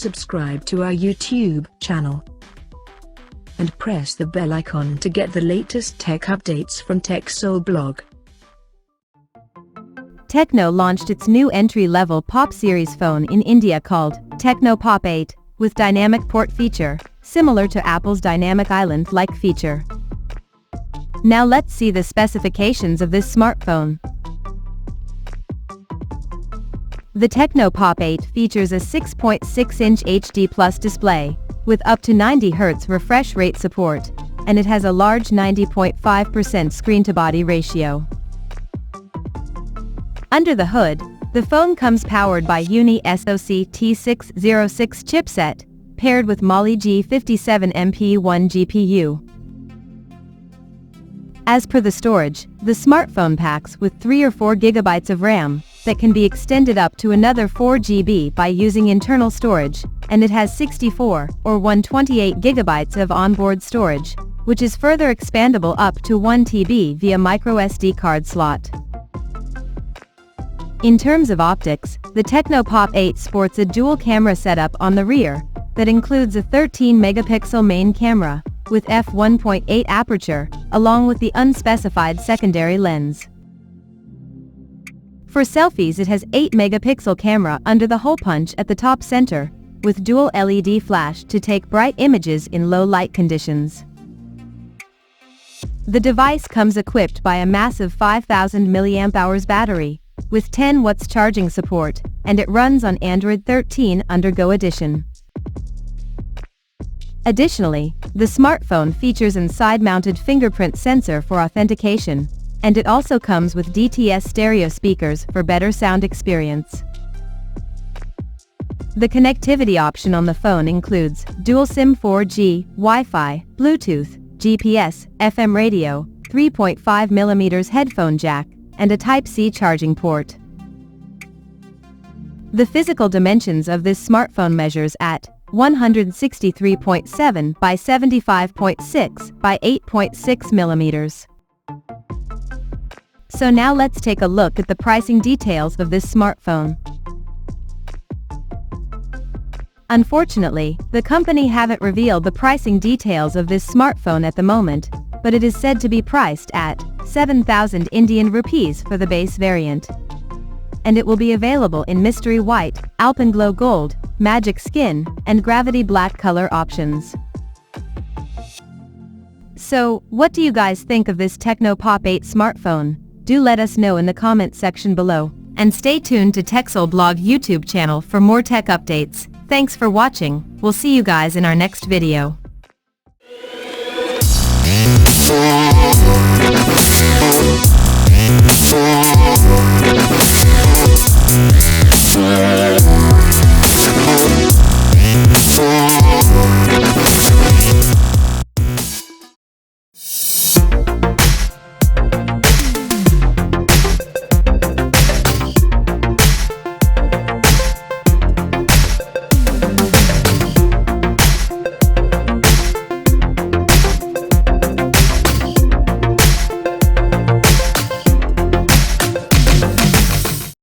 subscribe to our YouTube channel and press the bell icon to get the latest tech updates from TechSole Blog. Tecno launched its new entry-level Pop series phone in India called Tecno Pop 8, with dynamic port feature, similar to Apple's Dynamic Island-like feature. Now let's see the specifications of this smartphone. The Tecno Pop 8 features a 6.6-inch HD Plus display, with up to 90 Hz refresh rate support, and it has a large 90.5% screen-to-body ratio. Under the hood, the phone comes powered by Uni SoC T606 chipset, paired with Mali G57MP1 GPU. As per the storage, the smartphone packs with 3 or 4 GB of RAM, that can be extended up to another 4 GB by using internal storage, and it has 64 or 128 GB of onboard storage, which is further expandable up to 1 TB via microSD card slot. In terms of optics, the Tecno Pop 8 sports a dual camera setup on the rear, that includes a 13-megapixel main camera, with f1.8 aperture, along with the unspecified secondary lens. For selfies, it has 8-megapixel camera under the hole punch at the top center, with dual LED flash to take bright images in low light conditions. The device comes equipped by a massive 5000 mAh battery, with 10 watts charging support, and it runs on Android 13 under Go Edition. Additionally, the smartphone features an side-mounted fingerprint sensor for authentication, and it also comes with DTS stereo speakers for better sound experience. The connectivity option on the phone includes dual SIM 4G, Wi-Fi, Bluetooth, GPS, FM radio, 3.5mm headphone jack, and a Type-C charging port. The physical dimensions of this smartphone measures at 163.7 by 75.6 by 8.6 millimeters. So now let's take a look at the pricing details of this smartphone. Unfortunately, the company haven't revealed the pricing details of this smartphone at the moment, but it is said to be priced at 7,000 Indian rupees for the base variant. And it will be available in Mystery White, Alpenglow Gold, Magic Skin, and Gravity Black color options. So, what do you guys think of this Tecno Pop 8 smartphone? Do let us know in the comments section below, and stay tuned to TechSole Blog YouTube channel for more tech updates. Thanks for watching. We'll see you guys in our next video. Yeah.